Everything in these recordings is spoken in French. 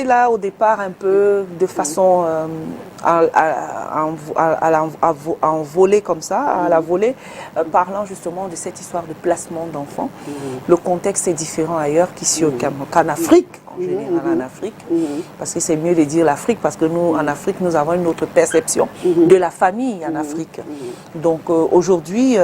là au départ un peu de façon à envoler comme ça, à la volée, parlant justement de cette histoire de placement d'enfants. Le contexte est différent ailleurs qu'ici qu'en Afrique, en général en Afrique, parce que c'est mieux de dire l'Afrique, parce que nous, en Afrique, nous avons une autre perception de la famille en Afrique. Donc aujourd'hui,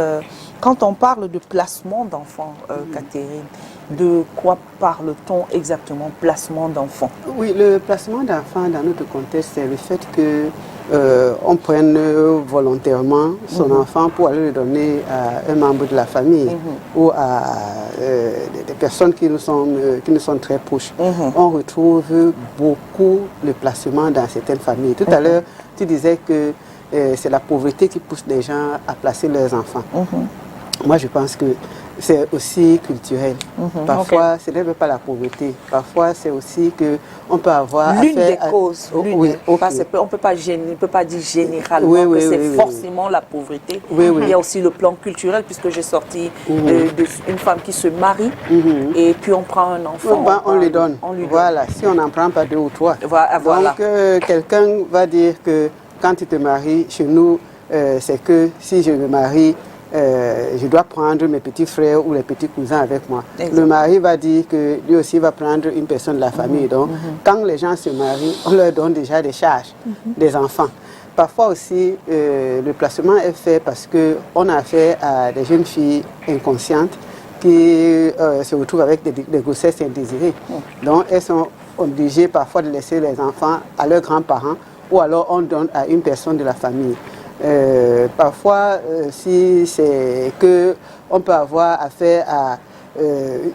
quand on parle de placement d'enfants, Catherine, de quoi parle-t-on exactement, placement d'enfants? Oui, le placement d'enfants dans notre contexte, c'est le fait que on prenne volontairement son enfant pour aller le donner à un membre de la famille ou à des personnes qui nous sont très proches. On retrouve beaucoup le placement dans certaines familles. Tout à l'heure, tu disais que c'est la pauvreté qui pousse les gens à placer leurs enfants. Moi, je pense que c'est aussi culturel. Parfois, ce n'est pas la pauvreté. Parfois, c'est aussi qu'on peut avoir l'une des causes. On ne peut pas dire généralement que c'est forcément la pauvreté. Il y a aussi le plan culturel, puisque j'ai sorti d'une femme qui se marie et puis on prend un enfant. On lui donne. Voilà, si on n'en prend pas 2 ou 3. Donc, quelqu'un va dire que quand tu te maries, chez nous, c'est que si je me marie, je dois prendre mes petits frères ou les petits cousins avec moi. Le mari va dire que lui aussi va prendre une personne de la famille. Donc, quand les gens se marient, on leur donne déjà des charges, des enfants. Parfois aussi, le placement est fait parce qu'on a affaire à des jeunes filles inconscientes qui se retrouvent avec des grossesses indésirées. Donc, elles sont obligées parfois de laisser les enfants à leurs grands-parents ou alors on donne à une personne de la famille. Parfois, si c'est que on peut avoir affaire à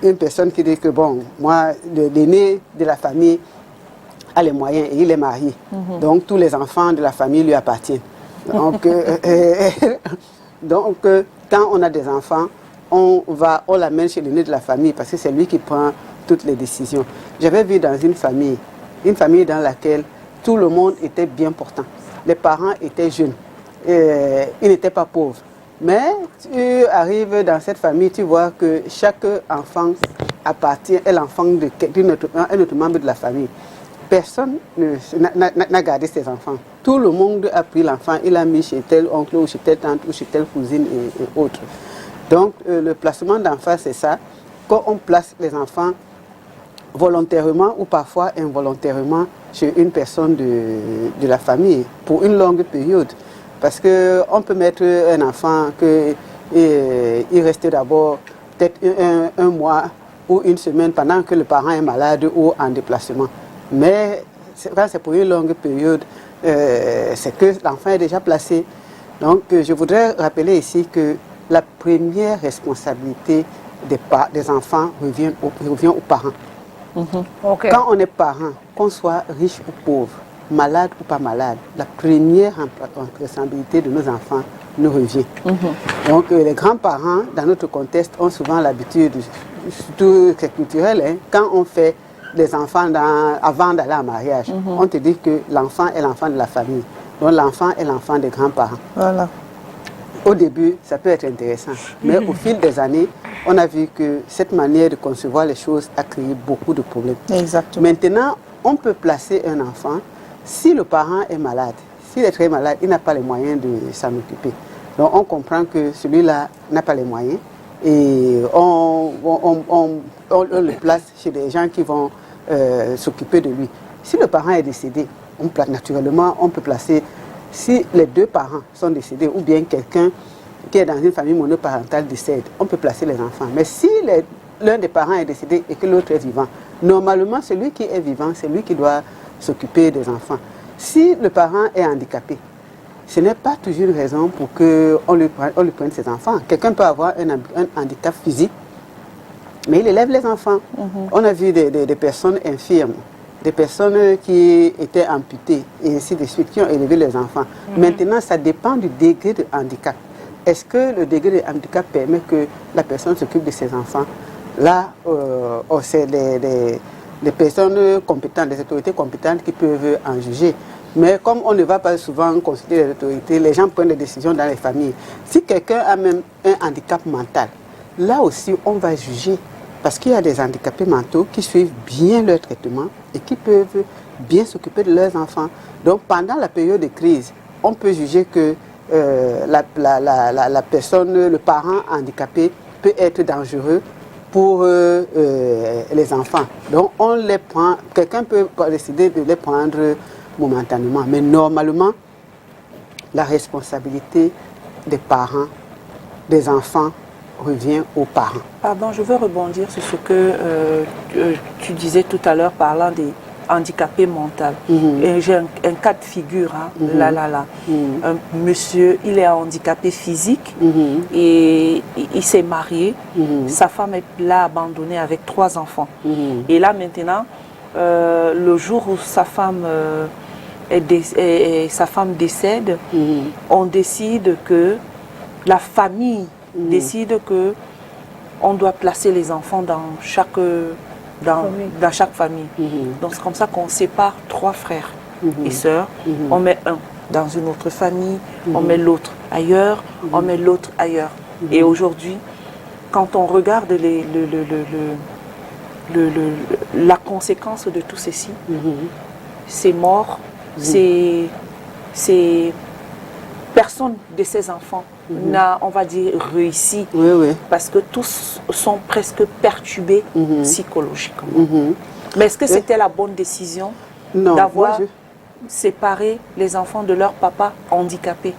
une personne qui dit que bon, moi, l'aîné de la famille a les moyens et il est marié. Donc, tous les enfants de la famille lui appartiennent. Donc, quand on a des enfants, on l'amène chez l'aîné de la famille parce que c'est lui qui prend toutes les décisions. J'avais vu dans une famille dans laquelle tout le monde était bien portant. Les parents étaient jeunes. Ils n'étaient pas pauvres. Mais tu arrives dans cette famille, tu vois que chaque enfant est l'enfant d'un autre membre de la famille. Personne n'a gardé ses enfants. Tout le monde a pris l'enfant, il l'a mis chez tel oncle ou chez telle tante ou chez telle cousine et autres. Donc le placement d'enfants, c'est ça. Quand on place les enfants volontairement ou parfois involontairement chez une personne de la famille pour une longue période. Parce qu'on peut mettre un enfant il reste d'abord peut-être un mois ou une semaine pendant que le parent est malade ou en déplacement. Mais quand c'est pour une longue période, c'est que l'enfant est déjà placé. Donc je voudrais rappeler ici que la première responsabilité des enfants revient aux parents. Quand on est parent, qu'on soit riche ou pauvre, malade ou pas malade, la première responsabilité de nos enfants nous revient. Donc les grands-parents, dans notre contexte, ont souvent l'habitude, surtout c'est culturel, hein, quand on fait des enfants avant d'aller en mariage, on te dit que l'enfant est l'enfant de la famille. Donc l'enfant est l'enfant des grands-parents. Voilà. Au début, ça peut être intéressant, mais au fil des années, on a vu que cette manière de concevoir les choses a créé beaucoup de problèmes. Exactement. Maintenant, on peut placer un enfant. Si le parent est malade, s'il est très malade, il n'a pas les moyens de s'en occuper. Donc on comprend que celui-là n'a pas les moyens et on le place chez des gens qui vont s'occuper de lui. Si le parent est décédé, naturellement on peut placer, si les 2 parents sont décédés ou bien quelqu'un qui est dans une famille monoparentale décède, on peut placer les enfants. Mais si l'un des parents est décédé et que l'autre est vivant, normalement celui qui est vivant, c'est lui qui doit s'occuper des enfants. Si le parent est handicapé, ce n'est pas toujours une raison pour qu'on lui prenne ses enfants. Quelqu'un peut avoir un handicap physique, mais il élève les enfants. On a vu des personnes infirmes, des personnes qui étaient amputées, et ainsi de suite, qui ont élevé les enfants. Maintenant, ça dépend du degré de handicap. Est-ce que le degré de handicap permet que la personne s'occupe de ses enfants? Là, c'est des personnes compétentes, des autorités compétentes qui peuvent en juger. Mais comme on ne va pas souvent consulter les autorités, les gens prennent des décisions dans les familles. Si quelqu'un a même un handicap mental, là aussi on va juger Parce qu'il y a des handicapés mentaux qui suivent bien leur traitement et qui peuvent bien s'occuper de leurs enfants. Donc pendant la période de crise, on peut juger que la personne, le parent handicapé peut être dangereux pour les enfants. Donc on les prend, quelqu'un peut décider de les prendre momentanément. Mais normalement, la responsabilité des parents, des enfants, revient aux parents. Pardon, je veux rebondir sur ce que tu disais tout à l'heure parlant des handicapés mentaux. Et j'ai un cas de figure, hein, un monsieur, il est handicapé physique et il s'est marié. Sa femme l'a abandonné avec 3 enfants. Et là maintenant, le jour où sa femme décède, on décide que la famille décide que on doit placer les enfants dans chaque famille. Donc c'est comme ça qu'on sépare 3 frères et sœurs. On met un dans une autre famille, on met l'autre ailleurs, on met l'autre ailleurs. Et aujourd'hui, quand on regarde la conséquence de tout ceci, c'est mort, c'est personne de ces enfants n'a, on va dire, réussi, parce que tous sont presque perturbés psychologiquement. Mais est-ce que c'était la bonne décision d'avoir séparé les enfants de leur papa handicapé?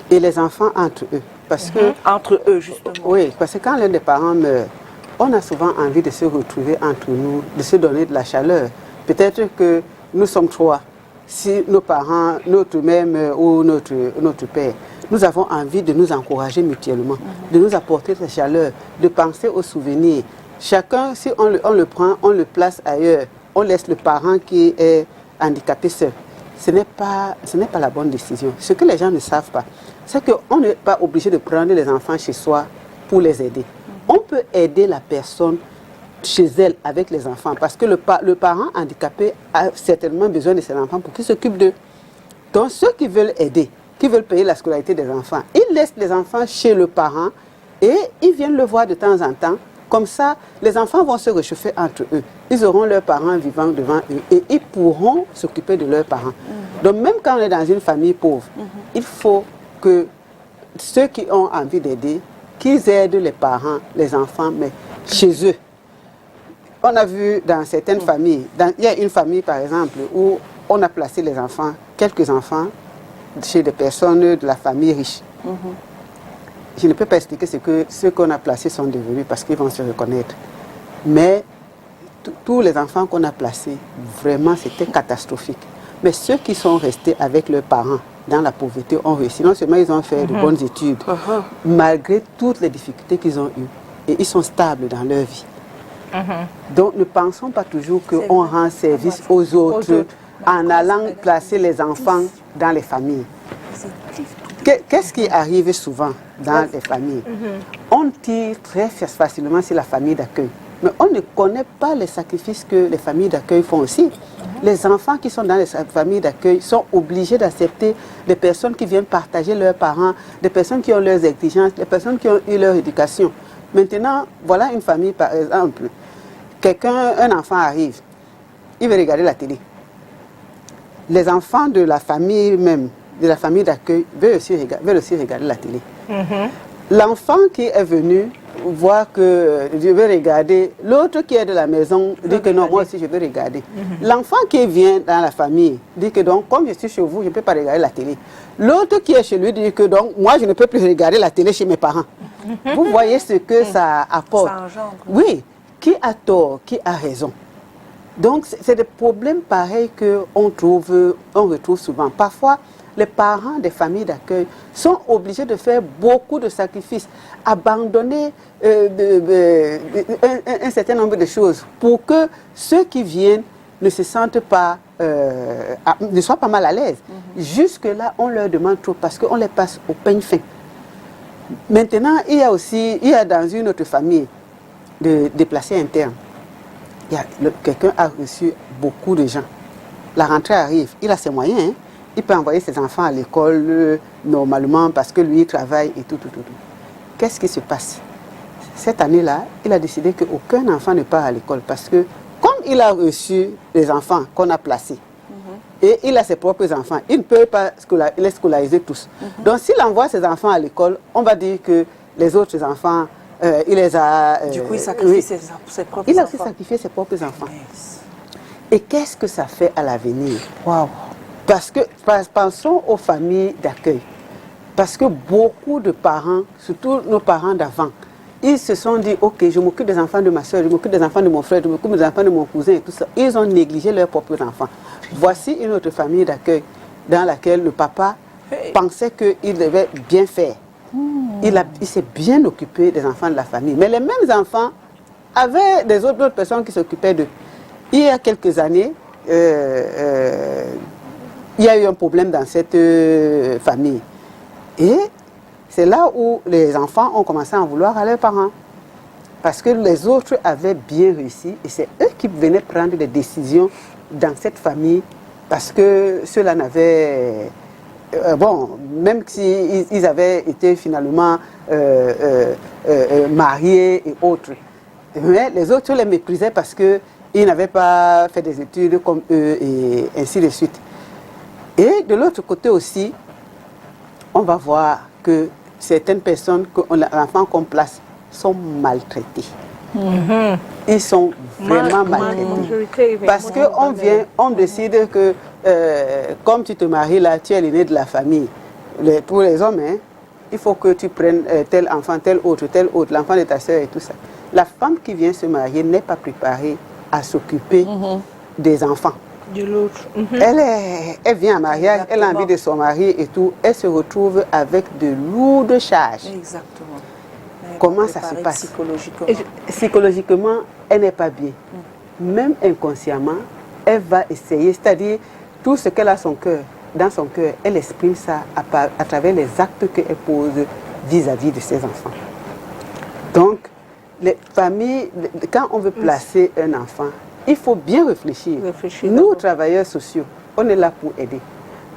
Et les enfants entre eux, parce que entre eux justement. Oui, parce que quand l'un des parents meurt, on a souvent envie de se retrouver entre nous, de se donner de la chaleur. Peut-être que nous sommes 3. Si nos parents, notre mère ou notre père, nous avons envie de nous encourager mutuellement, de nous apporter de la chaleur, de penser aux souvenirs. Chacun, si on le prend, on le place ailleurs, on laisse le parent qui est handicapé seul. Ce n'est pas la bonne décision. Ce que les gens ne savent pas, c'est qu'on n'est pas obligé de prendre les enfants chez soi pour les aider. On peut aider la personne chez elle avec les enfants, parce que le parent handicapé a certainement besoin de ses enfants pour qu'il s'occupe d'eux. Donc ceux qui veulent aider, qui veulent payer la scolarité des enfants, ils laissent les enfants chez le parent et ils viennent le voir de temps en temps. Comme ça, les enfants vont se réchauffer entre eux. Ils auront leurs parents vivants devant eux et ils pourront s'occuper de leurs parents. Donc même quand on est dans une famille pauvre, il faut que ceux qui ont envie d'aider, qu'ils aident les parents, les enfants, mais chez eux. On a vu dans certaines familles, il y a une famille par exemple où on a placé les enfants, quelques enfants, chez des personnes de la famille riche. Je ne peux pas expliquer ce que ceux qu'on a placés sont devenus parce qu'ils vont se reconnaître. Mais tous les enfants qu'on a placés, vraiment c'était catastrophique. Mais ceux qui sont restés avec leurs parents dans la pauvreté ont réussi. Non seulement ils ont fait de bonnes études, malgré toutes les difficultés qu'ils ont eues. Et ils sont stables dans leur vie. Donc ne pensons pas toujours qu'on rend service aux autres en allant placer les enfants dans les familles. Qu'est-ce qui arrive souvent dans les familles? On tire très facilement sur la famille d'accueil, mais on ne connaît pas les sacrifices que les familles d'accueil font aussi. Les enfants qui sont dans les familles d'accueil sont obligés d'accepter des personnes qui viennent partager leurs parents, des personnes qui ont leurs exigences, des personnes qui ont eu leur éducation. Maintenant, voilà une famille par exemple. Un enfant arrive, il veut regarder la télé. Les enfants de la famille même, de la famille d'accueil, veulent aussi regarder la télé. L'enfant qui est venu voir que je veux regarder, l'autre qui est de la maison dit que non, moi aussi je veux regarder. L'enfant qui vient dans la famille dit que donc, comme je suis chez vous, je ne peux pas regarder la télé. L'autre qui est chez lui dit que donc, moi je ne peux plus regarder la télé chez mes parents. Vous voyez ce que ça apporte. Ça engendre. Oui. Qui a tort, qui a raison? Donc, c'est des problèmes pareils qu'on retrouve souvent. Parfois, les parents des familles d'accueil sont obligés de faire beaucoup de sacrifices, abandonner un certain nombre de choses pour que ceux qui viennent ne se sentent pas, ne soient pas mal à l'aise. Jusque-là, on leur demande trop parce qu'on les passe au peigne fin. Maintenant, il y a dans une autre famille, de déplacés internes. Quelqu'un a reçu beaucoup de gens. La rentrée arrive, il a ses moyens, hein. Il peut envoyer ses enfants à l'école normalement parce que lui il travaille et tout. Qu'est-ce qui se passe? cette année-là, il a décidé qu'aucun enfant ne part à l'école parce que comme il a reçu les enfants qu'on a placés, et il a ses propres enfants, il ne peut pas les scolariser tous. Donc s'il envoie ses enfants à l'école, on va dire que les autres enfants, il les a... du coup, il sacrifie ses propres enfants. Il a aussi sacrifié ses propres enfants. Yes. Et qu'est-ce que ça fait à l'avenir? Waouh. Parce que, pensons aux familles d'accueil. Parce que beaucoup de parents, surtout nos parents d'avant, ils se sont dit, ok, je m'occupe des enfants de ma soeur, je m'occupe des enfants de mon frère, je m'occupe des enfants de mon cousin et tout ça. Ils ont négligé leurs propres enfants. Voici une autre famille d'accueil dans laquelle le papa pensait qu'il devait bien faire. Il s'est bien occupé des enfants de la famille. Mais les mêmes enfants avaient des autres personnes qui s'occupaient d'eux. Il y a quelques années, il y a eu un problème dans cette famille. Et c'est là où les enfants ont commencé à en vouloir à leurs parents. Parce que les autres avaient bien réussi et c'est eux qui venaient prendre des décisions dans cette famille parce que ceux-là n'avaient... bon, même s'ils avaient été finalement mariés et autres. Mais les autres les méprisaient parce qu'ils n'avaient pas fait des études comme eux et ainsi de suite. Et de l'autre côté aussi, on va voir que certaines personnes, l'enfant qu'on place, sont maltraités. Ils sont vraiment maltraités. Parce qu'on décide que, comme tu te maries là, tu es l'aîné de la famille. Tous les hommes, hein, il faut que tu prennes tel enfant, tel autre, l'enfant de ta soeur et tout ça. La femme qui vient se marier n'est pas préparée à s'occuper des enfants. De l'autre. Elle vient à mariage, elle a envie de son mari et tout, elle se retrouve avec de lourdes charges. Exactement. Comment ça se passe? Psychologiquement. Psychologiquement, elle n'est pas bien. Même inconsciemment, elle va essayer, c'est-à-dire tout ce qu'elle a dans son cœur, elle exprime ça à travers les actes qu'elle pose vis-à-vis de ses enfants. Donc, les familles, quand on veut placer un enfant, il faut bien réfléchir. Nous, travailleurs sociaux, on est là pour aider.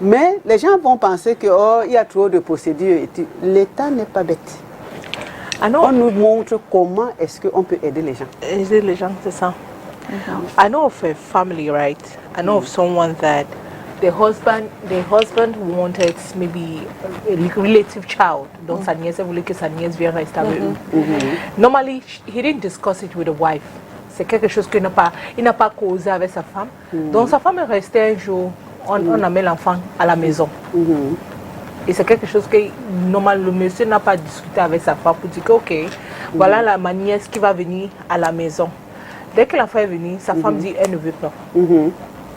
Mais les gens vont penser qu'il y a trop de procédures. L'État n'est pas bête. On nous montre comment est-ce qu'on peut aider les gens. Aider les gens, c'est ça. I know of a family, right? I know of someone that the husband wanted maybe a relative child. Donc sa nièce voulait que sa nièce vienne rester avec eux. Normally, he didn't discuss it with the wife. C'est quelque chose qu'il n'a pas causé avec sa femme. Donc sa femme est restée un jour, on a mis l'enfant à la maison. Et c'est quelque chose que normalement le monsieur n'a pas discuté avec sa femme pour dire que ok, voilà ma nièce qui va venir à la maison. Dès que l'enfant est venu, sa femme dit elle ne veut pas.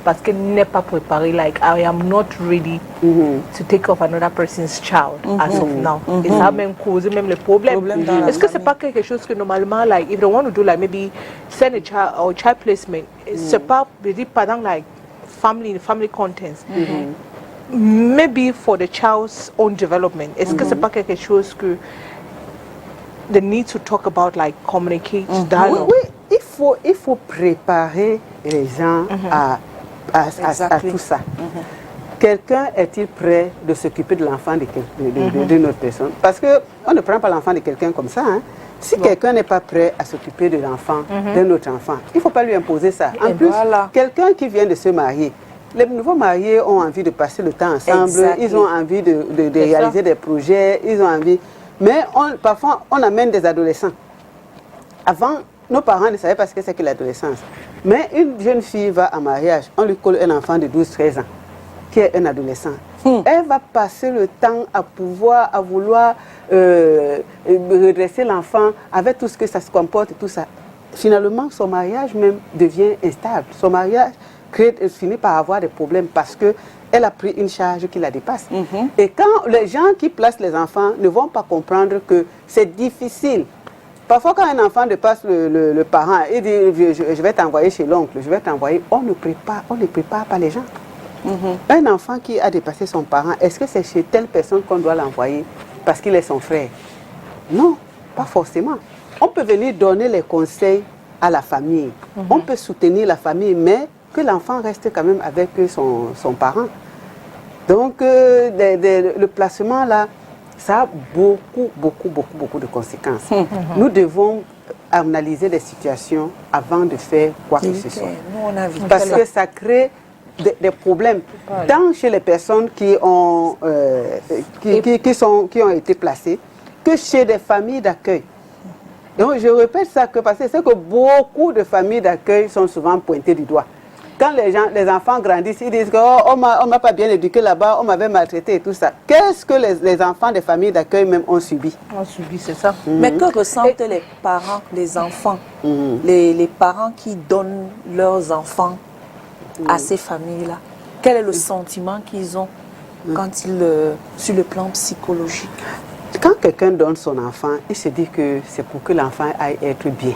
Parce qu'elle n'est pas préparée, like I am not ready to take off another person's child as of now. Et ça a même causé même les problèmes. Est-ce que c'est pas quelque chose que normalement, like if they want to do like maybe send a child or child placement, c'est pas pendant like family contents. Maybe for the child's own development. Est-ce que c'est pas quelque chose que they need to talk about, like communicate? Oui, il faut préparer les gens à tout ça. Quelqu'un est-il prêt de s'occuper de l'enfant d'une autre personne? Parce qu'on ne prend pas l'enfant de quelqu'un comme ça. Hein. Si quelqu'un n'est pas prêt à s'occuper de l'enfant d'un autre enfant, il ne faut pas lui imposer ça. En plus, quelqu'un qui vient de se marier, les nouveaux mariés ont envie de passer le temps ensemble, ils ont envie de réaliser des projets, ils ont envie... Mais parfois, on amène des adolescents. Avant, nos parents ne savaient pas ce que c'est que l'adolescence. Mais une jeune fille va en mariage, on lui colle un enfant de 12-13 ans, qui est un adolescent. Elle va passer le temps à vouloir redresser l'enfant avec tout ce que ça se comporte et tout ça. Finalement, son mariage même devient instable. Son mariage finit par avoir des problèmes parce qu'elle a pris une charge qui la dépasse. Et quand les gens qui placent les enfants ne vont pas comprendre que c'est difficile. Parfois, quand un enfant dépasse le parent, il dit je vais t'envoyer chez l'oncle, je vais t'envoyer. On ne prépare pas les gens. Un enfant qui a dépassé son parent, est-ce que c'est chez telle personne qu'on doit l'envoyer parce qu'il est son frère? Non, pas forcément. On peut venir donner les conseils à la famille. On peut soutenir la famille, mais que l'enfant reste quand même avec son parent. Donc, le placement là, ça a beaucoup de conséquences. Nous devons analyser les situations avant de faire quoi que ce soit. Parce que ça crée des problèmes, tant chez les personnes qui ont été placées, que chez des familles d'accueil. Donc je répète ça parce que c'est que beaucoup de familles d'accueil sont souvent pointées du doigt. Quand les enfants grandissent, ils disent que on m'a pas bien éduqué là-bas, on m'avait maltraité et tout ça. Qu'est-ce que les enfants des familles d'accueil même ont subi? On subit, c'est ça. Mais que ressentent les parents, les enfants, les parents qui donnent leurs enfants à ces familles-là? Quel est le sentiment qu'ils ont quand sur le plan psychologique? Quand quelqu'un donne son enfant, il se dit que c'est pour que l'enfant aille être bien.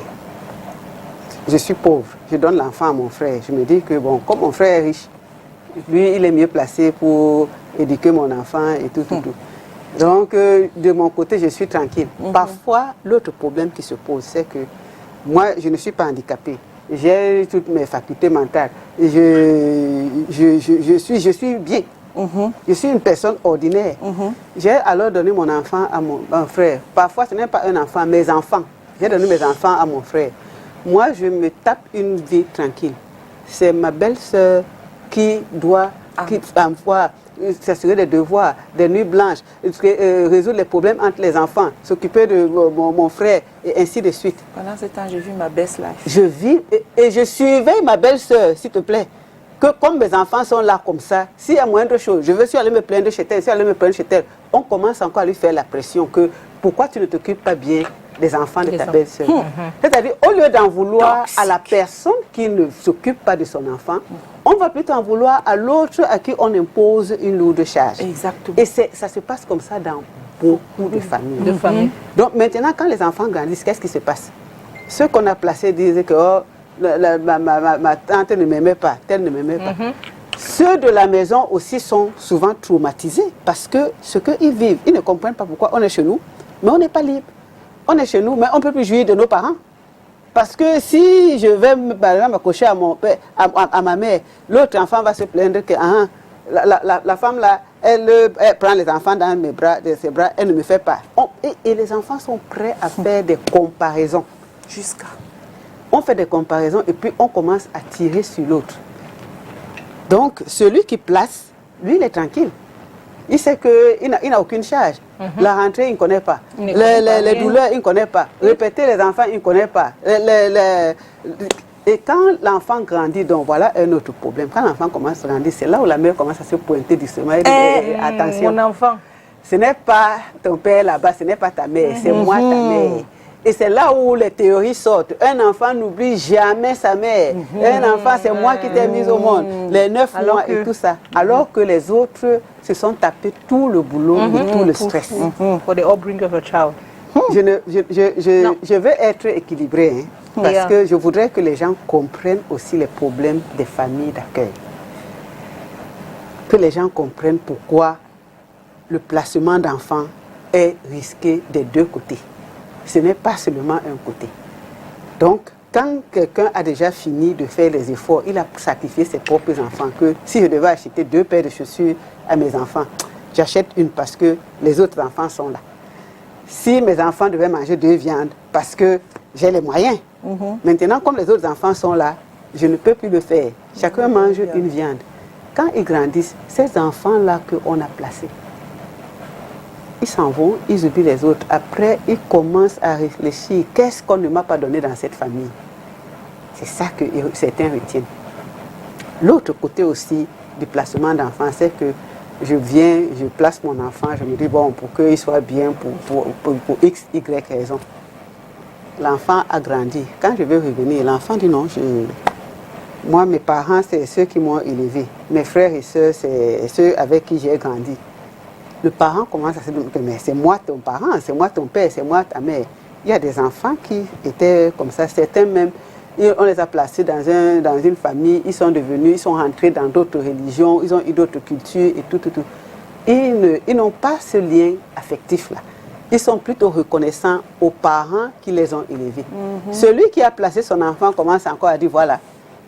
Je suis pauvre, je donne l'enfant à mon frère. Je me dis que, bon, comme mon frère est riche, lui, il est mieux placé pour éduquer mon enfant et tout. Donc, de mon côté, je suis tranquille. Parfois, l'autre problème qui se pose, c'est que moi, je ne suis pas handicapée. J'ai toutes mes facultés mentales. Je suis bien. Je suis une personne ordinaire. J'ai alors donné mon enfant à mon frère. Parfois, ce n'est pas un enfant, mes enfants. J'ai donné mes enfants à mon frère. Moi, je me tape une vie tranquille. C'est ma belle-sœur qui doit s'assurer des devoirs, des nuits blanches, résoudre les problèmes entre les enfants, s'occuper de mon frère et ainsi de suite. Pendant ce temps, j'ai vu ma best life. Je vis et je surveille ma belle-sœur, s'il te plaît. Que comme mes enfants sont là comme ça, s'il y a moindre chose, je veux aller me plaindre chez elle, on commence encore à lui faire la pression que pourquoi tu ne t'occupes pas bien des enfants de ta belle-sœur. C'est-à-dire, au lieu d'en vouloir à la personne qui ne s'occupe pas de son enfant, on va plutôt en vouloir à l'autre à qui on impose une lourde charge. Exactement. Et ça se passe comme ça dans beaucoup de familles. Donc maintenant, quand les enfants grandissent, qu'est-ce qui se passe? Ceux qu'on a placés disent que ma tante ne m'aimait pas, telle ne m'aimait pas. Ceux de la maison aussi sont souvent traumatisés parce que ce qu'ils vivent, ils ne comprennent pas pourquoi on est chez nous, mais on n'est pas libre. On est chez nous, mais on ne peut plus jouir de nos parents. Parce que si je vais m'accrocher à mon père, à ma mère, l'autre enfant va se plaindre que la femme là, elle prend les enfants dans ses bras, elle ne me fait pas. Et les enfants sont prêts à faire des comparaisons. On fait des comparaisons et puis on commence à tirer sur l'autre. Donc, celui qui place, lui, il est tranquille. Il sait qu'il n'a aucune charge. La rentrée, il ne connaît pas. Les douleurs, il ne connaît pas. Répéter les enfants, il ne connaît pas. Et quand l'enfant grandit, donc voilà un autre problème. Quand l'enfant commence à grandir, c'est là où la mère commence à se pointer doucement. Elle dit, attention, mon enfant. Ce n'est pas ton père là-bas, ce n'est pas ta mère, c'est moi ta mère. Et c'est là où les théories sortent. Un enfant n'oublie jamais sa mère. Un enfant, c'est moi qui t'ai mis au monde. Les 9 mois et tout ça. Alors que les autres se sont tapés tout le boulot et tout le stress. For the upbringing of a child. Je veux être équilibré, parce que je voudrais que les gens comprennent aussi les problèmes des familles d'accueil. Que les gens comprennent pourquoi le placement d'enfants est risqué des deux côtés. Ce n'est pas seulement un côté. Donc, quand quelqu'un a déjà fini de faire les efforts, il a sacrifié ses propres enfants, que si je devais acheter 2 paires de chaussures à mes enfants, j'achète une parce que les autres enfants sont là. Si mes enfants devaient manger 2 viandes parce que j'ai les moyens, maintenant, comme les autres enfants sont là, je ne peux plus le faire. Chacun mange une viande. Quand ils grandissent, ces enfants-là qu'on a placés, ils s'en vont, ils oublient les autres. Après, ils commencent à réfléchir. Qu'est-ce qu'on ne m'a pas donné dans cette famille? C'est ça que certains retiennent. L'autre côté aussi du placement d'enfants, c'est que je place mon enfant, je me dis, bon, pour qu'il soit bien, pour X, Y raison. L'enfant a grandi. Quand je veux revenir, l'enfant dit non, moi, mes parents, c'est ceux qui m'ont élevé. Mes frères et sœurs, c'est ceux avec qui j'ai grandi. Le parent commence à se dire, mais c'est moi ton parent, c'est moi ton père, c'est moi ta mère. Il y a des enfants qui étaient comme ça, certains même, on les a placés dans une famille, ils sont rentrés dans d'autres religions, ils ont eu d'autres cultures et tout. Ils n'ont pas ce lien affectif-là. Ils sont plutôt reconnaissants aux parents qui les ont élevés. Celui qui a placé son enfant commence encore à dire, voilà,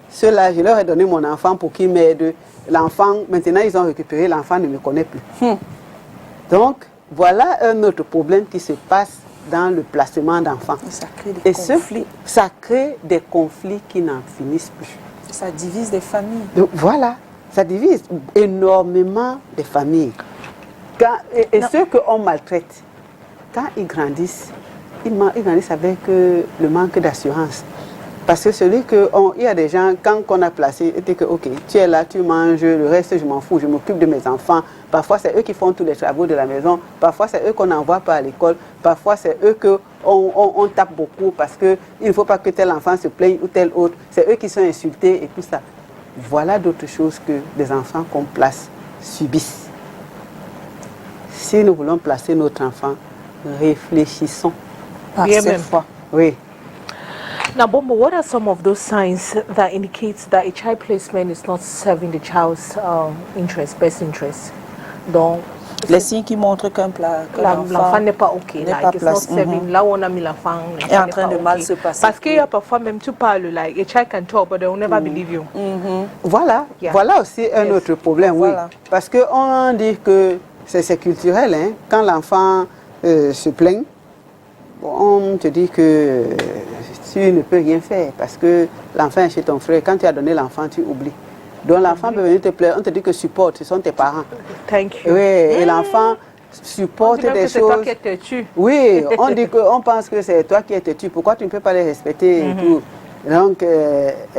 ceux-là, je leur ai donné mon enfant pour qu'ils m'aident. L'enfant, maintenant ils ont récupéré, l'enfant ne me connaît plus. Donc, voilà un autre problème qui se passe dans le placement d'enfants. Ça crée des conflits. Ça crée des conflits qui n'en finissent plus. Ça divise des familles. Donc, voilà, ça divise énormément des familles. Et ceux qu'on maltraite, quand ils grandissent, ils grandissent avec le manque d'assurance. Parce que il y a des gens, quand on a placé, c'était que, ok, tu es là, tu manges, le reste, je m'en fous, je m'occupe de mes enfants. Parfois, c'est eux qui font tous les travaux de la maison. Parfois, c'est eux qu'on n'envoie pas à l'école. Parfois, c'est eux qu'on tape beaucoup parce qu'il ne faut pas que tel enfant se plaigne ou tel autre. C'est eux qui sont insultés et tout ça. Voilà d'autres choses que les enfants qu'on place subissent. Si nous voulons placer notre enfant, réfléchissons. Bien même. Oui. Now, Bombo, what are some of those signs that indicates that a child placement is not serving the child's best interest? Donc, les signes qui montrent qu'un l'enfant n'est pas OK. Là où on a mis l'enfant est en train de mal se passer. Parce qu'il y a parfois même tu parles, like a child can talk, but they will never believe you. Voilà, voilà aussi un autre problème, voilà. Oui. Parce qu'on dit que c'est culturel, hein. Quand l'enfant se plaint, on te dit que tu ne peux rien faire parce que l'enfant est chez ton frère. Quand tu as donné l'enfant, tu oublies. Donc l'enfant peut venir te plaire, on te dit que supporte, ce sont tes parents. Thank you. Oui, et l'enfant supporte des choses. C'est toi qui es têtu. Oui, on pense que c'est toi qui es têtu. Pourquoi tu ne peux pas les respecter et tout. Donc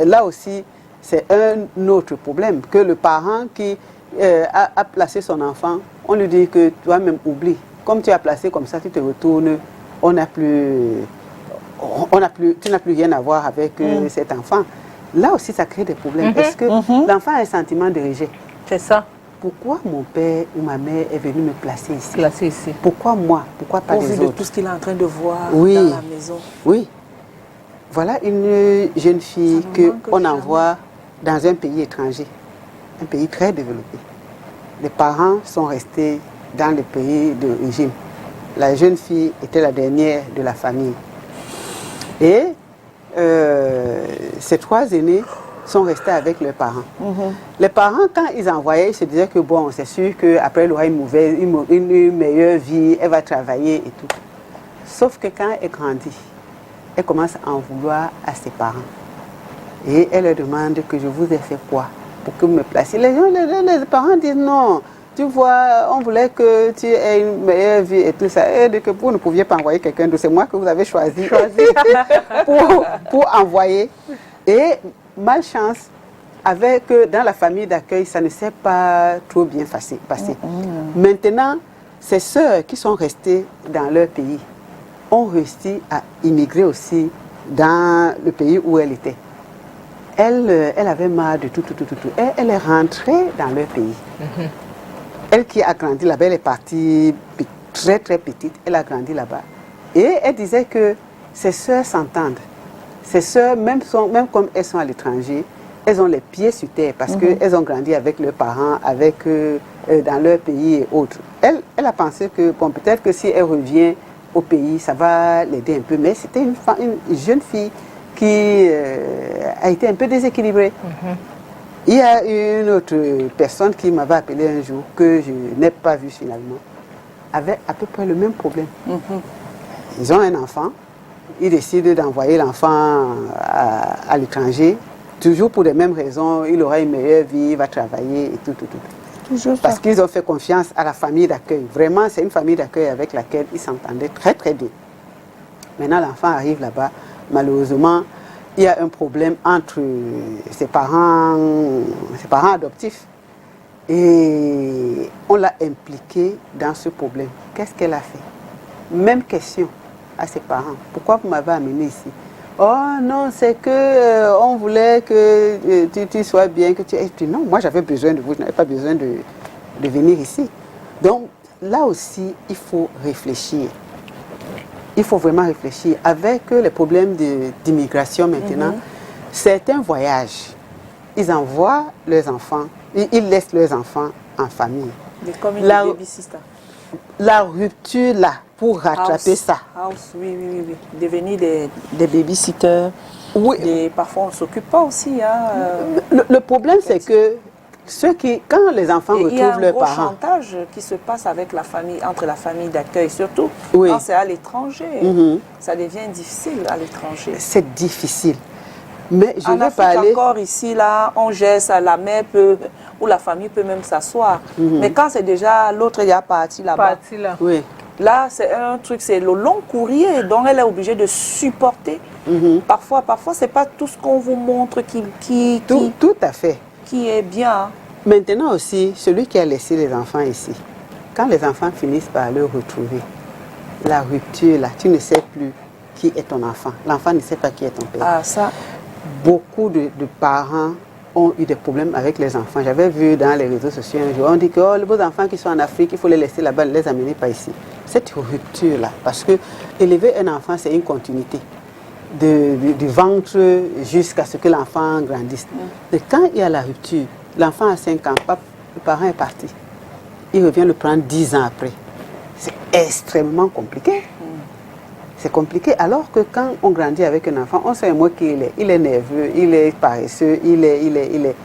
là aussi, c'est un autre problème que le parent qui a placé son enfant, on lui dit que toi-même oublie. Comme tu as placé comme ça, tu te retournes, tu n'as plus rien à voir avec cet enfant. Là aussi, ça crée des problèmes. Est-ce que l'enfant a un sentiment de rejet? C'est ça. Pourquoi mon père ou ma mère est venu me placer ici? Pourquoi moi? Pourquoi pas les autres? Au vu de tout ce qu'il est en train de voir dans la maison. Oui. Voilà une jeune fille qu'on envoie dans un pays étranger, un pays très développé. Les parents sont restés dans le pays d'origine. La jeune fille était la dernière de la famille. Et ces trois aînés sont restés avec leurs parents. Les parents, quand ils envoyaient, ils se disaient que bon, c'est sûr qu'après elle aura une meilleure vie, elle va travailler et tout. Sauf que quand elle grandit, elle commence à en vouloir à ses parents. Et elle leur demande que je vous ai fait quoi pour que vous me placiez. Les parents disent non. Tu vois, on voulait que tu aies une meilleure vie et tout ça. Et que vous ne pouviez pas envoyer quelqu'un d'autre. C'est moi que vous avez choisi pour envoyer. Et malchance, dans la famille d'accueil, ça ne s'est pas trop bien passé. Maintenant, ces sœurs qui sont restées dans leur pays ont réussi à immigrer aussi dans le pays où elle était. Elle avait marre de tout. Elle est rentrée dans leur pays. Elle qui a grandi là-bas, elle est partie très très petite, elle a grandi là-bas. Et elle disait que ses sœurs s'entendent. Ses sœurs, même comme elles sont à l'étranger, elles ont les pieds sur terre parce qu'elles ont grandi avec leurs parents, dans leur pays et autres. Elle a pensé que bon, peut-être que si elle revient au pays, ça va l'aider un peu. Mais c'était une jeune fille qui a été un peu déséquilibrée. Il y a une autre personne qui m'avait appelé un jour, que je n'ai pas vu finalement, avec à peu près le même problème. Ils ont un enfant, ils décident d'envoyer l'enfant à l'étranger, toujours pour les mêmes raisons, il aura une meilleure vie, il va travailler et tout. Toujours parce qu'ils ont fait confiance à la famille d'accueil. Vraiment, c'est une famille d'accueil avec laquelle ils s'entendaient très très bien. Maintenant, l'enfant arrive là-bas, malheureusement, il y a un problème entre ses parents adoptifs. Et on l'a impliqué dans ce problème. Qu'est-ce qu'elle a fait? Même question à ses parents. Pourquoi vous m'avez amené ici? Oh non, c'est que on voulait que tu sois bien, que tu... Et puis non, moi j'avais besoin de vous, je n'avais pas besoin de venir ici. Donc là aussi, il faut réfléchir. Il faut vraiment réfléchir. Avec les problèmes d'immigration maintenant, certains voyages, ils envoient leurs enfants, ils laissent leurs enfants en famille. Comme une baby-sister. La rupture là, pour rattraper ça. Oui. Devenir des baby-sitters. Oui. Parfois on ne s'occupe pas aussi. Le problème c'est que Quand les enfants retrouvent leurs parents... Il y a un gros chantage qui se passe avec la famille, entre la famille d'accueil, surtout quand c'est à l'étranger. Ça devient difficile à l'étranger. C'est difficile. Mais je en vais Afrique parler... encore ici, là, on geste, la mère peut, ou la famille peut même s'asseoir. Mais quand c'est déjà l'autre, il y a parti là-bas. Oui. Là, c'est un truc, c'est le long courrier, donc elle est obligée de supporter. Parfois, c'est pas tout ce qu'on vous montre Tout à fait. Qui est bien. Maintenant aussi, celui qui a laissé les enfants ici, quand les enfants finissent par le retrouver, la rupture là, tu ne sais plus qui est ton enfant. L'enfant ne sait pas qui est ton père. Ah, ça. Beaucoup de parents ont eu des problèmes avec les enfants. J'avais vu dans les réseaux sociaux un jour, on dit que vos enfants qui sont en Afrique, il faut les laisser là-bas, ne les amener pas ici. Cette rupture-là, parce que élever un enfant, c'est une continuité. Du ventre jusqu'à ce que l'enfant grandisse. Et quand il y a la rupture, l'enfant a 5 ans, le parent est parti. Il revient le prendre 10 ans après. C'est extrêmement compliqué. C'est compliqué, alors que quand on grandit avec un enfant, on sait moi qui il est. Il est nerveux, il est paresseux, il est.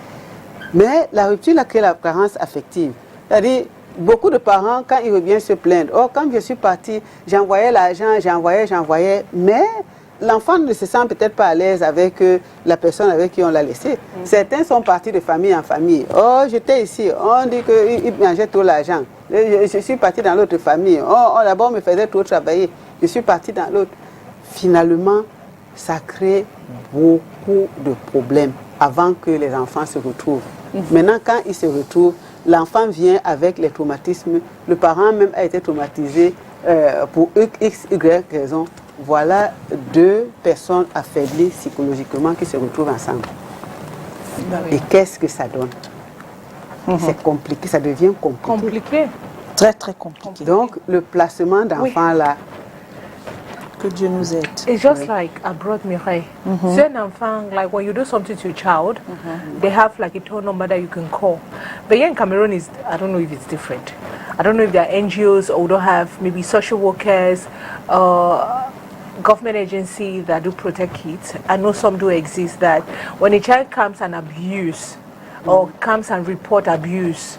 Mais la rupture a créé la carence affective. C'est-à-dire, beaucoup de parents, quand ils reviennent se plaindre, oh, quand je suis parti, j'envoyais l'argent, j'envoyais, mais l'enfant ne se sent peut-être pas à l'aise avec la personne avec qui on l'a laissé. Certains sont partis de famille en famille. Oh, j'étais ici, on dit qu'il mangeait tout l'argent. Je suis parti dans l'autre famille. Oh, d'abord, on me faisait trop travailler. Je suis parti dans l'autre. Finalement, ça crée beaucoup de problèmes avant que les enfants se retrouvent. Maintenant, quand ils se retrouvent, l'enfant vient avec les traumatismes. Le parent même a été traumatisé pour X, Y raison. Voilà 2 personnes affaiblies psychologiquement qui se retrouvent ensemble. Et qu'est-ce que ça donne? C'est compliqué, ça devient compliqué. Très, très compliqué. Donc, le placement d'enfants là, que Dieu nous aide. It's just like abroad, Mireille. C'est un enfant, like when you do something to your child, they have like a toll number that you can call. But here in Cameroon, I don't know if it's different. I don't know if there are NGOs or don't have maybe social workers, government agencies that do protect kids. I know some do exist that when a child comes and abuse or comes and report abuse,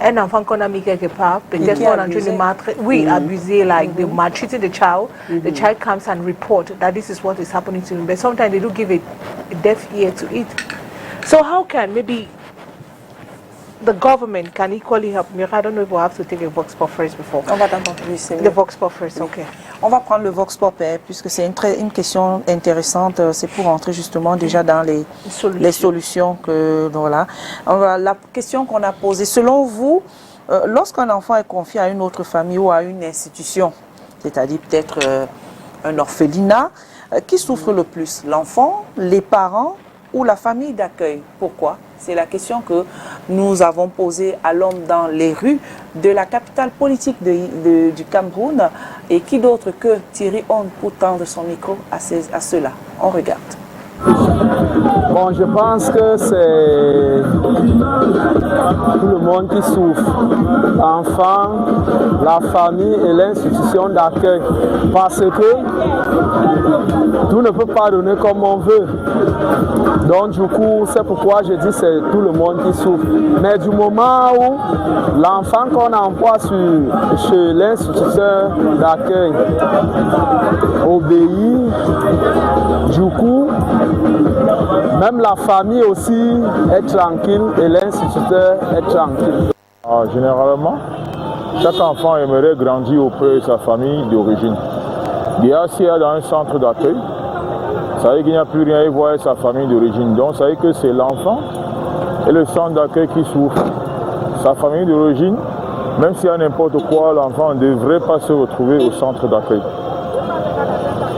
un enfant qu'on a mis quelque part, peut-être qu'on a en train de maltraiter, abuser, like they maltreated the child comes and report that this is what is happening to him, but sometimes they do give a deaf ear to it. So how can maybe the government can equally help? I don't know if we'll have to take a vox pop first before. On va d'abord c'est the vox pop first, okay. On va prendre le vox pop puisque c'est une question intéressante. C'est pour entrer justement déjà dans les solutions que voilà. La question qu'on a posée, selon vous, lorsqu'un enfant est confié à une autre famille ou à une institution, c'est-à-dire peut-être un orphelinat, qui souffre le plus, l'enfant, les parents ou la famille d'accueil? Pourquoi? C'est la question que nous avons posée à l'homme dans les rues de la capitale politique du Cameroun. Et qui d'autre que Thierry Onde pour tendre son micro à cela? On regarde. Bon, je pense que c'est tout le monde qui souffre. L'enfant, la famille et l'institution d'accueil. Parce que tout ne peut pas donner comme on veut. Donc du coup, c'est pourquoi je dis que c'est tout le monde qui souffre. Mais du moment où l'enfant qu'on envoie chez l'institution d'accueil obéit, du coup, même la famille aussi est tranquille et l'instituteur est tranquille. Généralement, chaque enfant aimerait grandir auprès de sa famille d'origine. Déjà, s'il est dans un centre d'accueil, ça veut dire qu'il n'y a plus rien à voir avec sa famille d'origine. Donc, ça veut dire que c'est l'enfant et le centre d'accueil qui souffrent. Sa famille d'origine, même s'il y a n'importe quoi, l'enfant ne devrait pas se retrouver au centre d'accueil.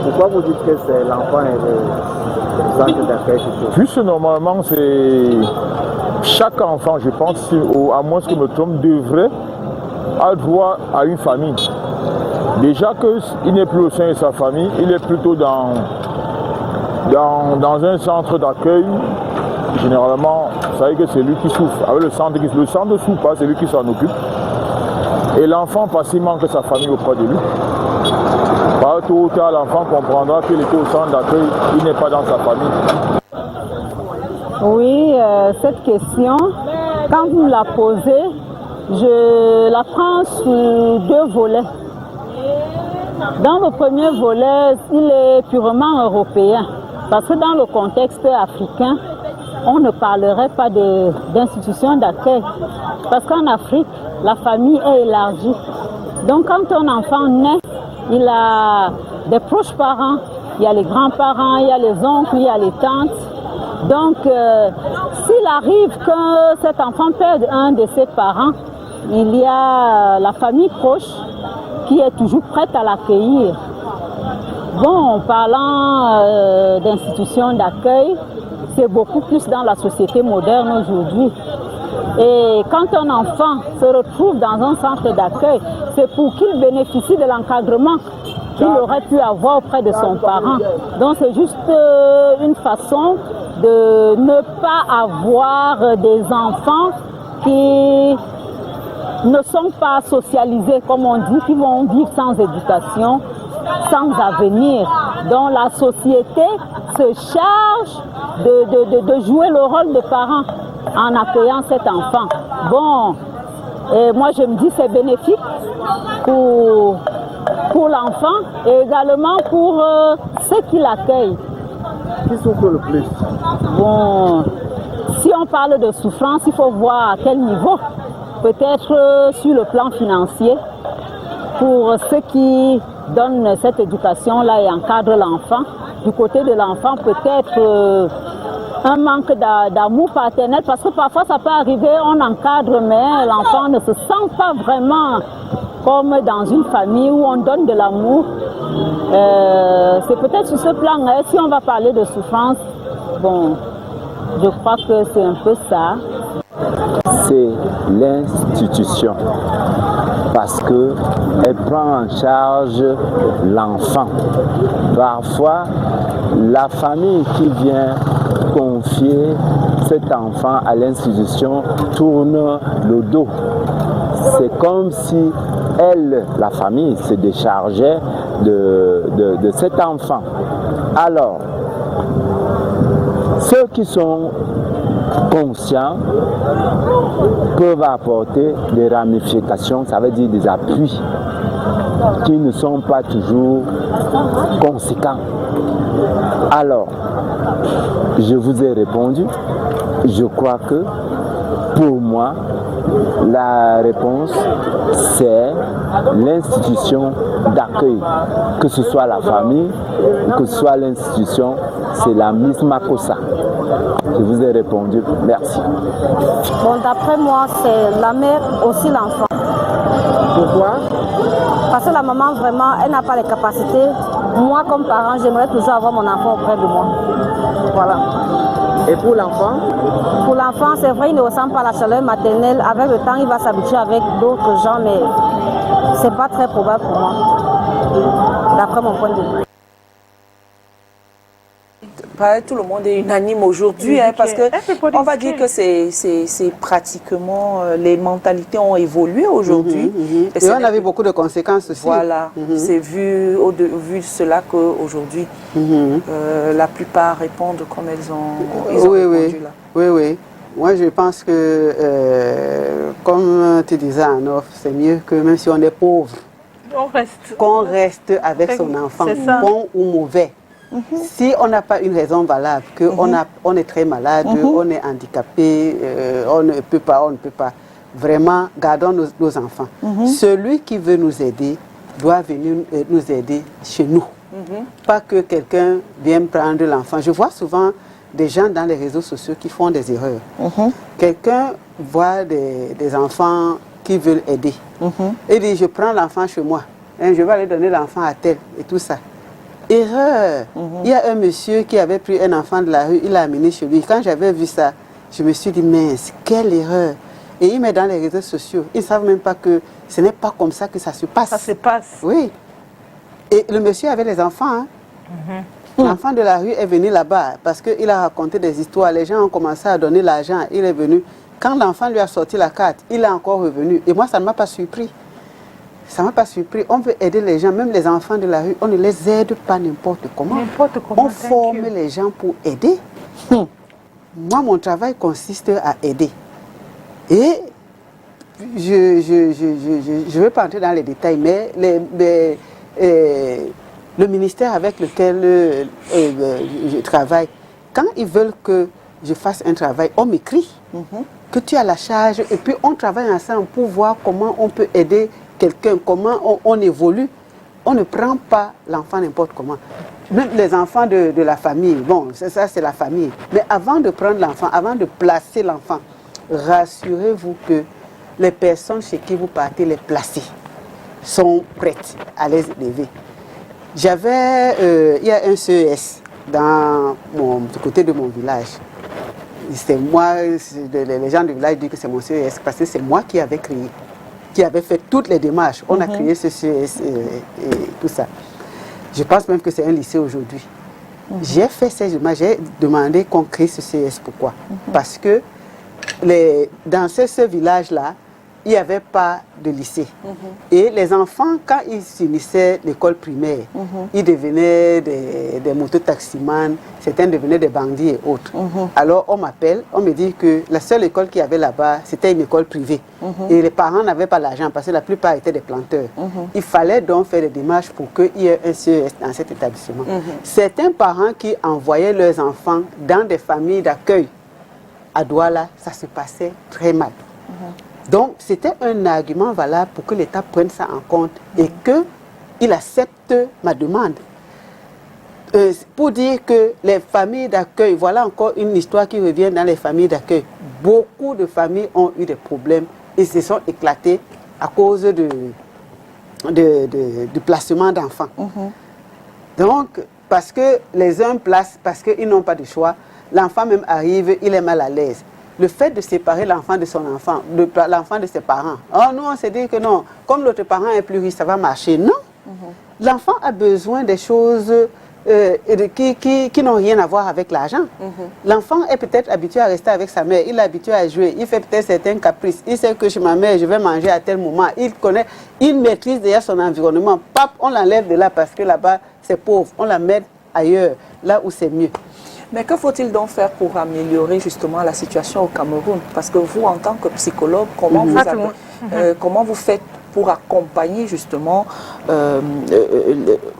Pourquoi vous dites que c'est l'enfant et le centre d'accueil? Puisque normalement, c'est chaque enfant, je pense, à moins que je me trompe, devrait avoir droit à une famille. Déjà qu'il n'est plus au sein de sa famille, il est plutôt dans un centre d'accueil. Généralement, ça veut dire que c'est lui qui souffre. Avec le centre ne souffre pas, c'est lui qui s'en occupe. Et l'enfant, parce qu'il manque sa famille auprès de lui. Par tôt ou tard, l'enfant comprendra qu'il était au centre d'accueil, il n'est pas dans sa famille. Oui, cette question, quand vous me la posez, je la prends sur deux volets. Dans le premier volet, il est purement européen, parce que dans le contexte africain, on ne parlerait pas d'institutions d'accueil. Parce qu'en Afrique, la famille est élargie. Donc quand un enfant naît, il a des proches parents, il y a les grands-parents, il y a les oncles, il y a les tantes. Donc s'il arrive que cet enfant perde un de ses parents, il y a la famille proche qui est toujours prête à l'accueillir. Bon, en parlant d'institutions d'accueil, c'est beaucoup plus dans la société moderne aujourd'hui. Et quand un enfant se retrouve dans un centre d'accueil, c'est pour qu'il bénéficie de l'encadrement qu'il aurait pu avoir auprès de son parent. Donc c'est juste une façon de ne pas avoir des enfants qui ne sont pas socialisés, comme on dit, qui vont vivre sans éducation, sans avenir. Donc la société se charge de jouer le rôle de parent en accueillant cet enfant. Bon, et moi je me dis c'est bénéfique pour l'enfant et également pour ceux qui l'accueillent. Qui souffre le plus? Bon, si on parle de souffrance, il faut voir à quel niveau. Peut-être sur le plan financier, pour ceux qui donnent cette éducation-là et encadrent l'enfant. Du côté de l'enfant, peut-être un manque d'amour paternel, parce que parfois ça peut arriver, on encadre, mais l'enfant ne se sent pas vraiment comme dans une famille où on donne de l'amour. C'est peut-être sur ce plan, si on va parler de souffrance, bon, je crois que c'est un peu ça. C'est l'institution, parce qu'elle prend en charge l'enfant. Parfois, la famille qui vient confier cet enfant à l'institution tourne le dos. C'est comme si elle, la famille, se déchargeait de cet enfant. Alors, ceux qui sont conscients peuvent apporter des ramifications, ça veut dire des appuis qui ne sont pas toujours conséquents. Alors, je vous ai répondu, je crois que pour moi, la réponse, c'est l'institution d'accueil. Que ce soit la famille, que ce soit l'institution, c'est la misma cosa. Je vous ai répondu. Merci. Bon, d'après moi, c'est la mère aussi l'enfant. Pourquoi? Parce que la maman, vraiment, elle n'a pas les capacités. Moi, comme parent, j'aimerais toujours avoir mon enfant auprès de moi. Voilà. Et pour l'enfant? Pour l'enfant, c'est vrai, il ne ressent pas la chaleur maternelle. Avec le temps, il va s'habituer avec d'autres gens, mais c'est pas très probable pour moi, d'après mon point de vue. Tout le monde est unanime aujourd'hui, hein, parce que on va dire que c'est pratiquement les mentalités ont évolué aujourd'hui. Et on a vu beaucoup de conséquences aussi. Voilà, c'est vu de cela qu'aujourd'hui, la plupart répondent comme elles ont répondu là. Oui. Moi, je pense que, comme tu disais en off, c'est mieux que même si on est pauvre, qu'on reste avec son enfant, bon ou mauvais. Si on n'a pas une raison valable, qu'on est très malade, on est handicapé, on ne peut pas, vraiment, gardons nos enfants. Celui qui veut nous aider doit venir nous aider chez nous. Pas que quelqu'un vienne prendre l'enfant. Je vois souvent des gens dans les réseaux sociaux qui font des erreurs. Quelqu'un voit des enfants qui veulent aider. Et dit, je prends l'enfant chez moi, hein, je vais aller donner l'enfant à tel et tout ça. Erreur. Il y a un monsieur qui avait pris un enfant de la rue, il l'a amené chez lui. Quand j'avais vu ça, je me suis dit, mince, quelle erreur. Et il met dans les réseaux sociaux. Ils ne savent même pas que ce n'est pas comme ça que ça se passe. Ça se passe. Oui. Et le monsieur avait les enfants. Hein. L'enfant de la rue est venu là-bas parce qu'il a raconté des histoires. Les gens ont commencé à donner l'argent. Il est venu. Quand l'enfant lui a sorti la carte, il est encore revenu. Et moi, ça ne m'a pas surpris. Ça ne m'a pas surpris. On veut aider les gens, même les enfants de la rue. On ne les aide pas n'importe comment. On forme les gens pour aider. Moi, mon travail consiste à aider. Et je ne veux pas entrer dans les détails, mais le ministère avec lequel je travaille, quand ils veulent que je fasse un travail, on m'écrit que tu as la charge et puis on travaille ensemble pour voir comment on peut aider quelqu'un, comment on évolue. On ne prend pas l'enfant n'importe comment. Même les enfants de la famille, bon, ça c'est la famille. Mais avant de prendre l'enfant, avant de placer l'enfant, rassurez-vous que les personnes chez qui vous partez les placer sont prêtes à les élever. Il y a un CES du côté de mon village. C'est moi, les gens du village disent que c'est mon CES parce que c'est moi qui avais créé, qui avait fait toutes les démarches. On a créé ce CES et tout ça. Je pense même que c'est un lycée aujourd'hui. J'ai fait ces démarches, j'ai demandé qu'on crée ce CES. Pourquoi? Parce que dans ce village-là, il n'y avait pas de lycée. Et les enfants, quand ils finissaient l'école primaire, ils devenaient des mototaximans, certains devenaient des bandits et autres. Alors on m'appelle, on me dit que la seule école qu'il y avait là-bas, c'était une école privée. Et les parents n'avaient pas l'argent parce que la plupart étaient des planteurs. Il fallait donc faire des démarches pour qu'il y ait un CES dans cet établissement. Certains parents qui envoyaient leurs enfants dans des familles d'accueil à Douala, ça se passait très mal. Donc, c'était un argument valable pour que l'État prenne ça en compte et qu'il accepte ma demande. Pour dire que les familles d'accueil, voilà encore une histoire qui revient dans les familles d'accueil. Beaucoup de familles ont eu des problèmes et se sont éclatées à cause du placement d'enfants. Donc, parce que les uns placent, parce qu'ils n'ont pas de choix, l'enfant même arrive, il est mal à l'aise. Le fait de séparer l'enfant de son enfant, l'enfant de ses parents. Oh, nous, on s'est dit que non, comme l'autre parent est plus riche, ça va marcher. Non. L'enfant a besoin des choses qui n'ont rien à voir avec l'argent. L'enfant est peut-être habitué à rester avec sa mère, il est habitué à jouer, il fait peut-être certains caprices, il sait que chez ma mère, je vais manger à tel moment, il maîtrise déjà son environnement. Pap, on l'enlève de là parce que là-bas, c'est pauvre, on la met ailleurs, là où c'est mieux. Mais que faut-il donc faire pour améliorer justement la situation au Cameroun? Parce que vous, en tant que psychologue, comment vous faites pour accompagner justement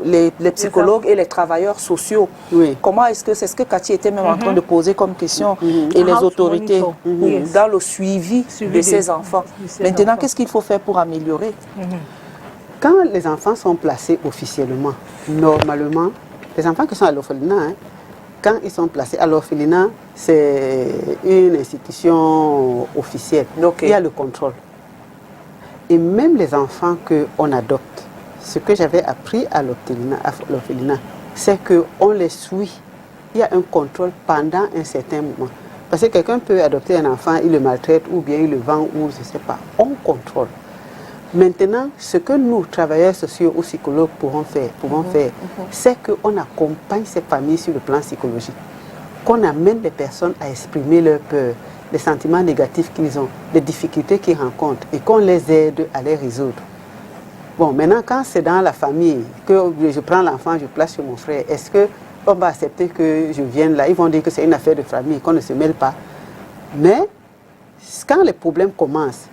les psychologues et les travailleurs sociaux? Comment est-ce que c'est ce que Cathy était même en train de poser comme question et les autorités dans le suivi de ces enfants? Maintenant, qu'est-ce qu'il faut faire pour améliorer? Quand les enfants sont placés officiellement, normalement, les enfants qui sont à l'orphelinat, quand ils sont placés à l'orphelinat, c'est une institution officielle. Il y a le contrôle. Et même les enfants qu'on adopte, ce que j'avais appris à l'orphelinat, c'est qu'on les suit. Il y a un contrôle pendant un certain moment. Parce que quelqu'un peut adopter un enfant, il le maltraite ou bien il le vend ou je ne sais pas. On contrôle. Maintenant, ce que nous, travailleurs sociaux ou psychologues, pouvons faire, c'est qu'on accompagne ces familles sur le plan psychologique, qu'on amène les personnes à exprimer leurs peurs, les sentiments négatifs qu'ils ont, les difficultés qu'ils rencontrent et qu'on les aide à les résoudre. Bon, maintenant, quand c'est dans la famille, que je prends l'enfant, je place chez mon frère, est-ce qu'on va accepter que je vienne là? Ils vont dire que c'est une affaire de famille, qu'on ne se mêle pas. Mais, quand les problèmes commencent,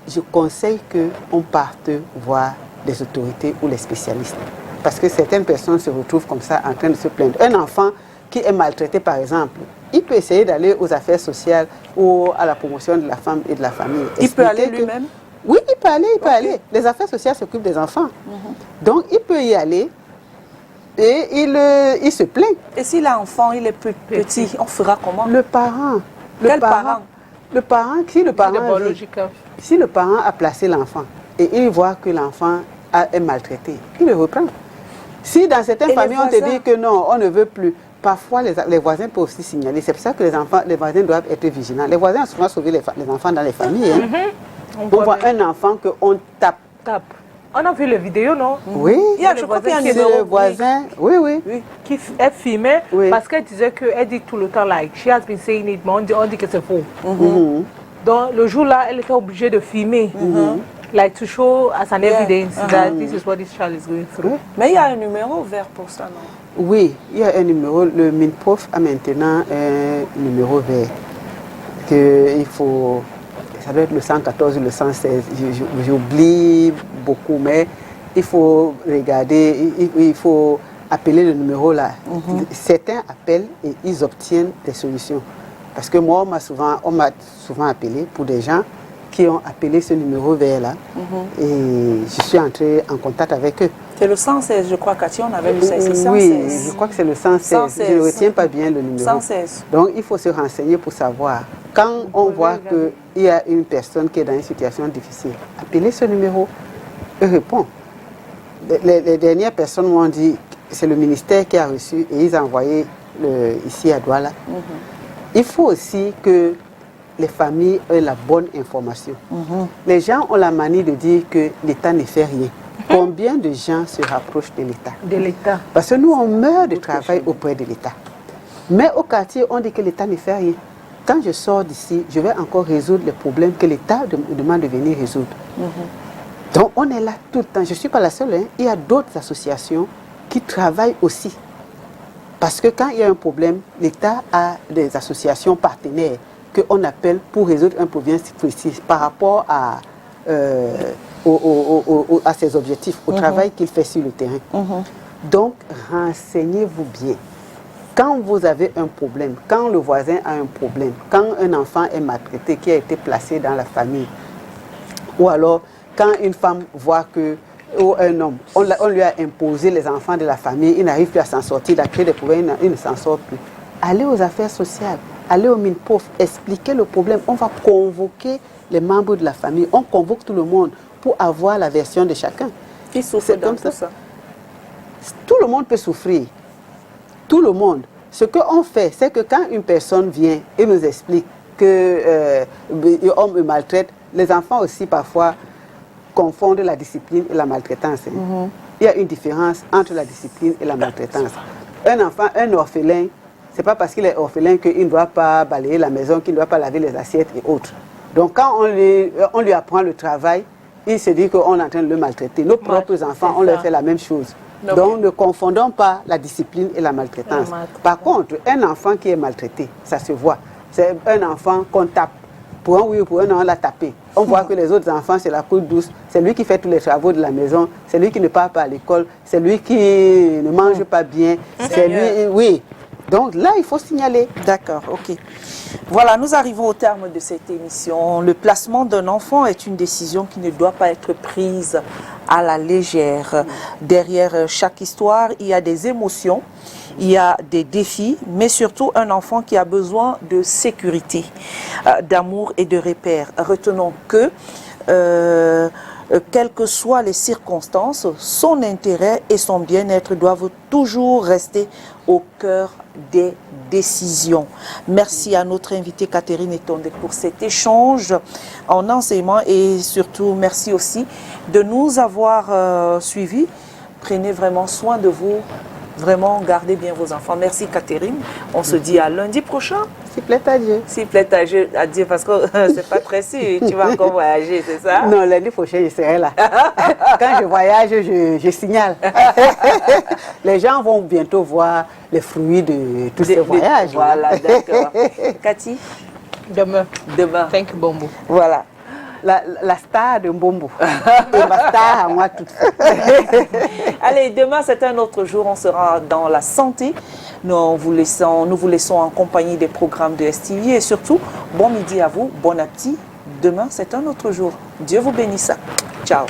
je conseille qu'on parte voir les autorités ou les spécialistes. Parce que certaines personnes se retrouvent comme ça en train de se plaindre. Un enfant qui est maltraité, par exemple, il peut essayer d'aller aux affaires sociales ou à la promotion de la femme et de la famille. Il peut aller lui-même? Oui, il peut aller, Les affaires sociales s'occupent des enfants. Donc, il peut y aller et il se plaint. Et si l'enfant, il est petit, on fera comment? Le parent. Quel parent? Le parent, si le parent a placé l'enfant et il voit que l'enfant est maltraité, il le reprend. Si dans certaines familles on te dit que non, on ne veut plus, parfois les voisins peuvent aussi signaler. C'est pour ça que les voisins doivent être vigilants. Les voisins ont souvent sauvé les enfants dans les familles. On voit un enfant qu'on tape. On a vu les vidéos, non? Oui. Je crois qu'il y a un numéro voisin. Oui. Qui est filmé parce qu'elle disait qu'elle dit tout le temps, like, she has been saying it, mais on dit que c'est faux. Donc, le jour-là, elle était obligée de filmer. Like, to show as an evidence that this is what this child is going through. Mais il y a un numéro vert pour ça, non? Oui, il y a un numéro. Le MINPROF a maintenant un numéro vert. Il faut, ça doit être le 114 ou le 116. J'oublie beaucoup, mais il faut regarder, il faut appeler le numéro là. Certains appellent et ils obtiennent des solutions. Parce que moi, on m'a souvent appelé pour des gens qui ont appelé ce numéro vert là. Et je suis entrée en contact avec eux. C'est le 116, je crois, Cathy, on avait le 116. Oui, je crois que c'est le 116. Je ne retiens pas bien le numéro. 116. Donc, il faut se renseigner pour savoir. Quand on voit qu'il y a une personne qui est dans une situation difficile, appelez ce numéro et répond. Les dernières personnes m'ont dit, c'est le ministère qui a reçu et ils ont envoyé ici à Douala. Il faut aussi que les familles aient la bonne information. Les gens ont la manie de dire que l'État ne fait rien. Combien de gens se rapprochent de l'État? De l'État. Parce que nous, on meurt de travail auprès de l'État. Mais au quartier, on dit que l'État ne fait rien. Quand je sors d'ici, je vais encore résoudre les problèmes que l'État demande de venir résoudre. Donc, on est là tout le temps. Je ne suis pas la seule. Hein. Il y a d'autres associations qui travaillent aussi. Parce que quand il y a un problème, l'État a des associations partenaires qu'on appelle pour résoudre un problème précis par rapport à ses objectifs, au travail qu'il fait sur le terrain. Donc, renseignez-vous bien. Quand vous avez un problème, quand le voisin a un problème, quand un enfant est maltraité, qui a été placé dans la famille, ou alors quand une femme voit que, ou un homme, on lui a imposé les enfants de la famille, il n'arrive plus à s'en sortir, il a créé des problèmes, il ne s'en sort plus. Allez aux affaires sociales, allez au MINPROF, expliquez le problème. On va convoquer les membres de la famille, on convoque tout le monde pour avoir la version de chacun. Qui souffre dans tout ça? Tout le monde peut souffrir. Tout le monde. Ce qu'on fait, c'est que quand une personne vient et nous explique qu'on me maltraite, les enfants aussi parfois confondent la discipline et la maltraitance. Il y a une différence entre la discipline et la maltraitance. Un enfant, un orphelin, ce n'est pas parce qu'il est orphelin qu'il ne doit pas balayer la maison, qu'il ne doit pas laver les assiettes et autres. Donc quand on lui apprend le travail, il se dit qu'on est en train de le maltraiter. Nos propres enfants, on leur fait la même chose. Donc ne confondons pas la discipline et la maltraitance. Par contre, un enfant qui est maltraité, ça se voit. C'est un enfant qu'on tape. Pour un oui ou pour un non, on l'a tapé. On voit que les autres enfants, c'est la cour douce. C'est lui qui fait tous les travaux de la maison. C'est lui qui ne part pas à l'école. C'est lui qui ne mange pas bien. C'est lui, oui. Donc là, il faut signaler. D'accord, ok. Voilà, nous arrivons au terme de cette émission. Le placement d'un enfant est une décision qui ne doit pas être prise à la légère. Derrière chaque histoire, il y a des émotions, il y a des défis, mais surtout un enfant qui a besoin de sécurité, d'amour et de repères. Retenons que, quelles que soient les circonstances, son intérêt et son bien-être doivent toujours rester au cœur des décisions. Merci à notre invitée Catherine Etonde pour cet échange en enseignement et surtout merci aussi de nous avoir suivis. Prenez vraiment soin de vous. Vraiment, gardez bien vos enfants. Merci Catherine. On se dit à lundi prochain. S'il plaît à Dieu. S'il plaît à Dieu, parce que c'est pas très sûr. Tu vas encore voyager, c'est ça? Non, lundi prochain, je serai là. Quand je voyage, je signale. Les gens vont bientôt voir les fruits de tous ces voyages. Voilà, d'accord. Cathy? Demain. Demain. Thank you, Bombo. Voilà. La star de Mbombo. Et ma star à moi toute. Allez, demain c'est un autre jour, on sera dans la santé. Nous vous laissons en compagnie des programmes de STV et surtout, bon midi à vous, bon appétit. Demain c'est un autre jour. Dieu vous bénisse. Ciao.